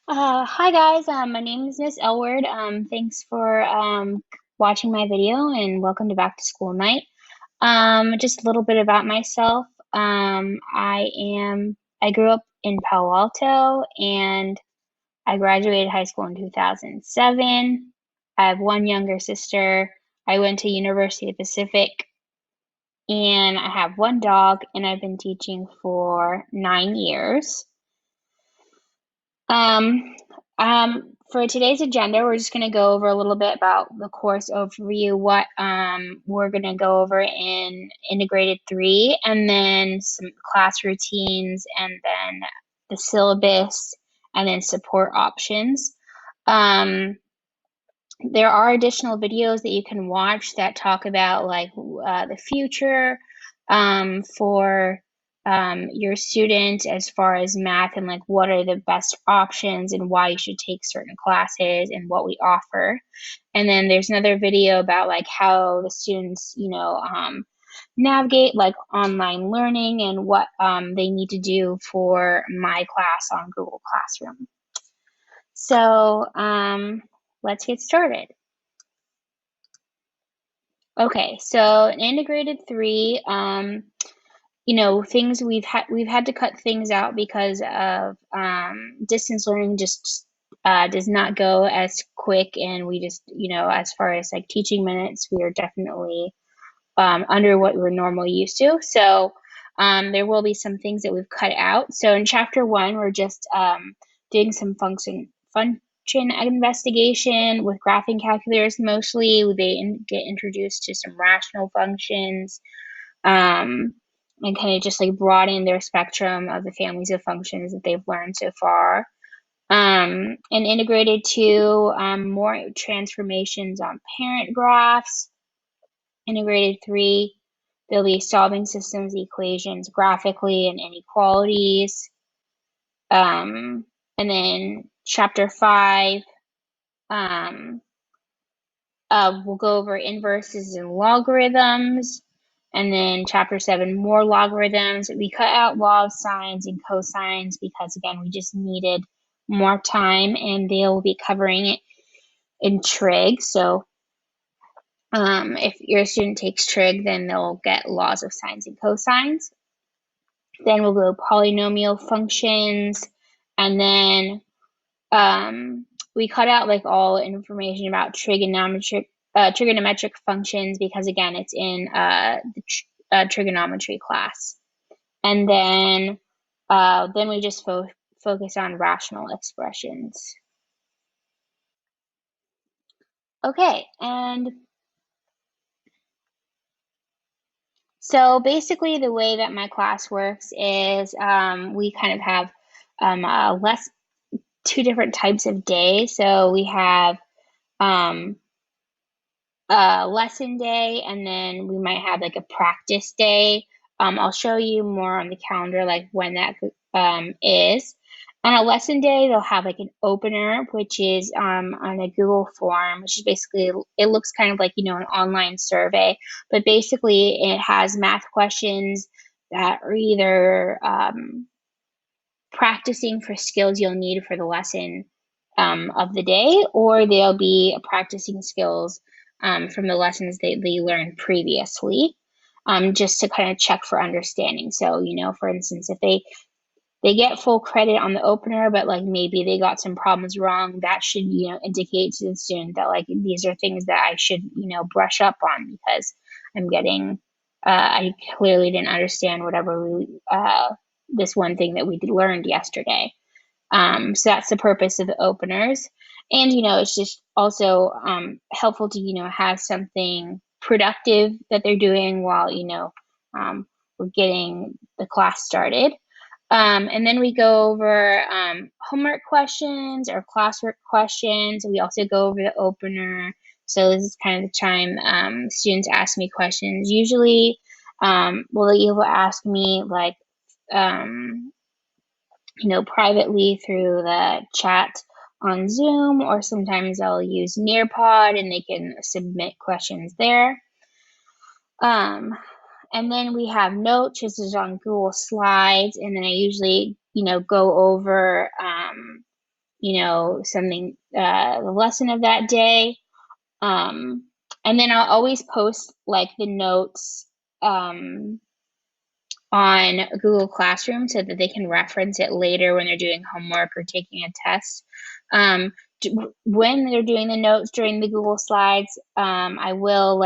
Hi guys, my name is Miss Elward. Thanks for watching my video and welcome to Back to School Night. Just a little bit about myself. I grew up in Palo Alto and I graduated high school in 2007. I have one younger sister. I went to University of the Pacific and I have one dog and I've been teaching for 9 years. Um, for today's agenda, we're just going to go over a little bit about the course overview, what we're going to go over in Integrated 3, and then some class routines, and then the syllabus, and then support options. There are additional videos that you can watch that talk about like the future for your student as far as math and like what are the best options and why you should take certain classes and what we offer. And then there's another video about like how the students, navigate like online learning and what they need to do for my class on Google Classroom. So let's get started. Okay, so in integrated 3, things we've had to cut things out because of distance learning just does not go as quick, and we just, as far as like teaching minutes, we are definitely under what we're normally used to. So there will be some things that we've cut out. So in chapter 1, we're just doing some function investigation with graphing calculators mostly. They get introduced to some rational functions and kind of just like broaden their spectrum of the families of functions that they've learned so far. And integrated 2, more transformations on parent graphs. Integrated 3, they'll be solving systems equations graphically and inequalities. And then chapter 5, we'll go over inverses and logarithms. And then chapter 7, more logarithms. We cut out log signs and cosines because, again, we just needed more time, and they'll be covering it in trig. So if your student takes trig, then they'll get laws of sines and cosines. Then we'll go polynomial functions, and then we cut out like all information about trigonometric functions because, again, it's in the trigonometry class. And then we just focus on rational expressions. Okay, and so basically the way that my class works is we kind of have two different types of day. So we have lesson day, and then we might have like a practice day. I'll show you more on the calendar like when that is. On a lesson day, they'll have like an opener, which is on a Google form, which is basically, it looks kind of like, an online survey, but basically it has math questions that are either practicing for skills you'll need for the lesson of the day, or they'll be practicing skills from the lessons they learned previously, just to kind of check for understanding. So, for instance, if they get full credit on the opener, but like maybe they got some problems wrong, that should, indicate to the student that like these are things that I should, brush up on because I'm getting, I clearly didn't understand whatever this one thing that we learned yesterday. So that's the purpose of the openers. And, it's just also helpful to, have something productive that they're doing while, we're getting the class started. And then we go over homework questions or classwork questions. We also go over the opener. So this is kind of the time students ask me questions. Usually, you will ask me like, privately through the chat on Zoom, or sometimes I'll use Nearpod and they can submit questions there. And then we have notes. This is on Google Slides, and then I usually, go over, something, the lesson of that day. And then I'll always post like the notes on Google Classroom so that they can reference it later when they're doing homework or taking a test. When they're doing the notes during the Google Slides, I will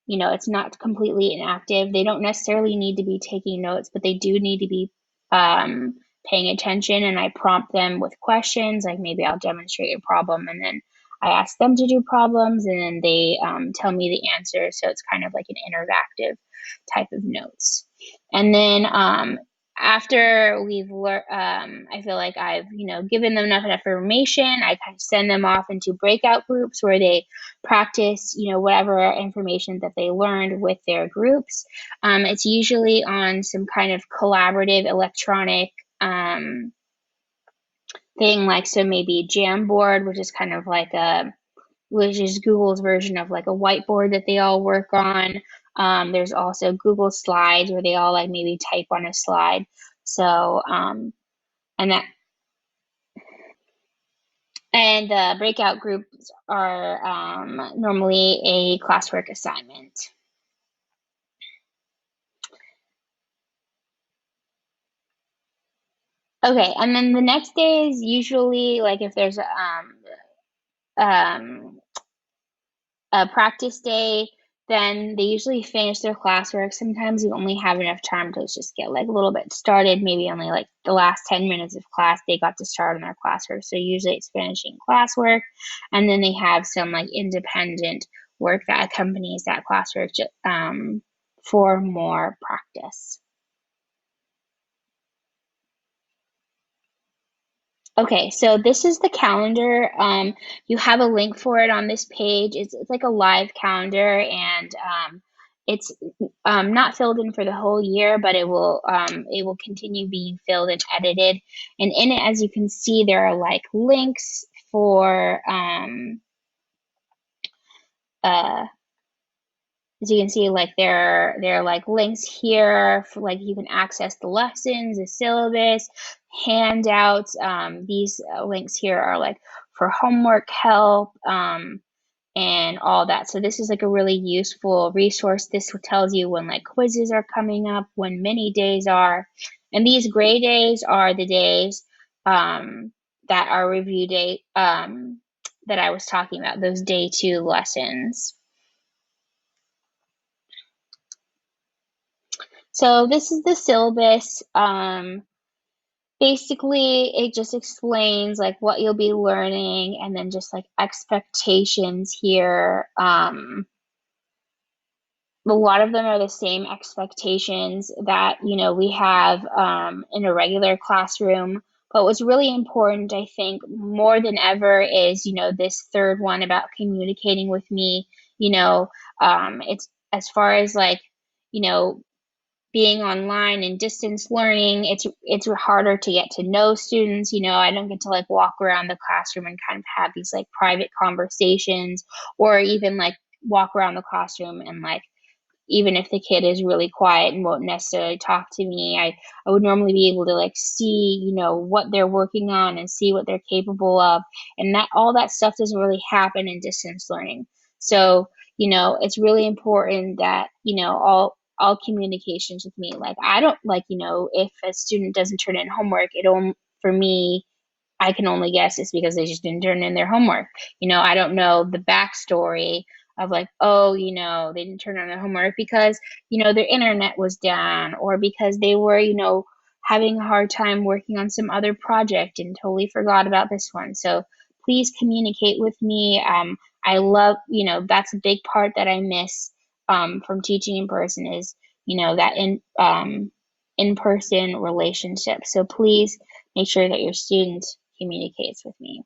it's not completely inactive. They don't necessarily need to be taking notes, but they do need to be paying attention, and I prompt them with questions. Like maybe I'll demonstrate a problem and then I ask them to do problems, and then they tell me the answer. So it's kind of like an interactive type of notes. And then after we've learned, I feel like I've given them enough information. I kind of send them off into breakout groups where they practice whatever information that they learned with their groups. It's usually on some kind of collaborative electronic thing, like so maybe Jamboard, which is kind of like which is Google's version of like a whiteboard that they all work on. There's also Google Slides where they all like maybe type on a slide. So and the breakout groups are normally a classwork assignment. Okay, and then the next day is usually like if there's a practice day, then they usually finish their classwork. Sometimes you only have enough time to just get like a little bit started, maybe only like the last 10 minutes of class they got to start on their classwork. So usually it's finishing classwork, and then they have some like independent work that accompanies that classwork for more practice. Okay, so this is the calendar. You have a link for it on this page. It's like a live calendar, and it's not filled in for the whole year, but it will continue being filled and edited. And in it, as you can see, there are like links for as you can see, like there are like links here for like you can access the lessons, the syllabus, handouts. These links here are like for homework help and all that. So this is like a really useful resource. This tells you when like quizzes are coming up, when mini days are, and these gray days are the days that are review day that I was talking about, those day 2 lessons. So this is the syllabus. Basically, it just explains like what you'll be learning, and then just like expectations here. A lot of them are the same expectations that we have in a regular classroom. But what's really important, I think, more than ever, is this third one about communicating with me. It's as far as like being online and distance learning, it's harder to get to know students. I don't get to like walk around the classroom and kind of have these like private conversations, or even like walk around the classroom and like even if the kid is really quiet and won't necessarily talk to me, I would normally be able to like see, what they're working on and see what they're capable of. And that all that stuff doesn't really happen in distance learning. So, it's really important that, all communications with me. Like I don't like, if a student doesn't turn in homework, for me, I can only guess it's because they just didn't turn in their homework. I don't know the backstory of like, oh, they didn't turn in their homework because, their internet was down, or because they were, having a hard time working on some other project and totally forgot about this one. So please communicate with me. I love, that's a big part that I miss from teaching in person is, that in-person relationship. So please make sure that your student communicates with me.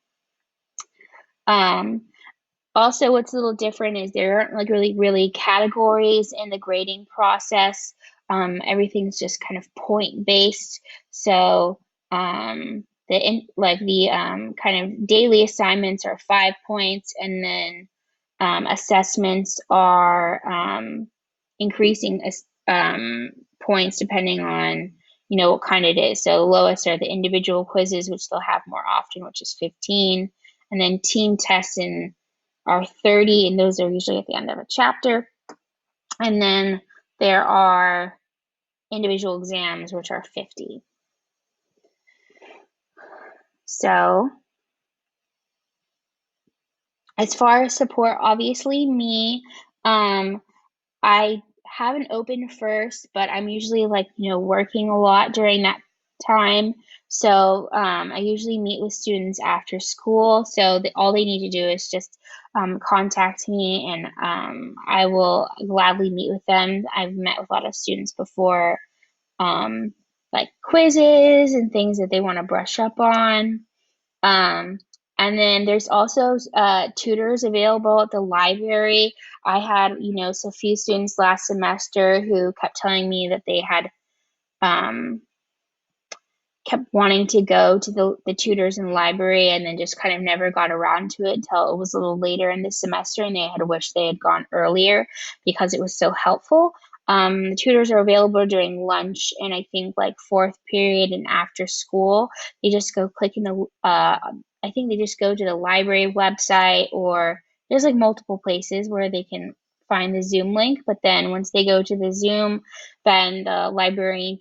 Also, what's a little different is there aren't like really categories in the grading process. Everything's just kind of point based. So the kind of daily assignments are 5 points, and then assessments are increasing points depending on what kind it is. So lowest are the individual quizzes, which they'll have more often, which is 15. And then team tests are 30, and those are usually at the end of a chapter. And then there are individual exams, which are 50. So as far as support, obviously I have an open first, but I'm usually working a lot during that time. So I usually meet with students after school. So all they need to do is just contact me, and I will gladly meet with them. I've met with a lot of students before, like quizzes and things that they want to brush up on. Um, and then there's also tutors available at the library. I had, so few students last semester who kept telling me that they had um, kept wanting to go to the tutors in the library, and then just kind of never got around to it until it was a little later in the semester, and they had wished they had gone earlier because it was so helpful. The tutors are available during lunch, and I think like fourth period and after school. They just go click in I think they just go to the library website, or there's like multiple places where they can find the Zoom link. But then once they go to the Zoom, then the librarian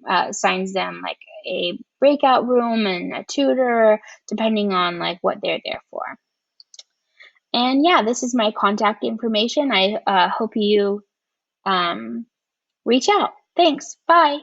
assigns them like a breakout room and a tutor, depending on like what they're there for. And yeah, this is my contact information. I hope you reach out. Thanks. Bye.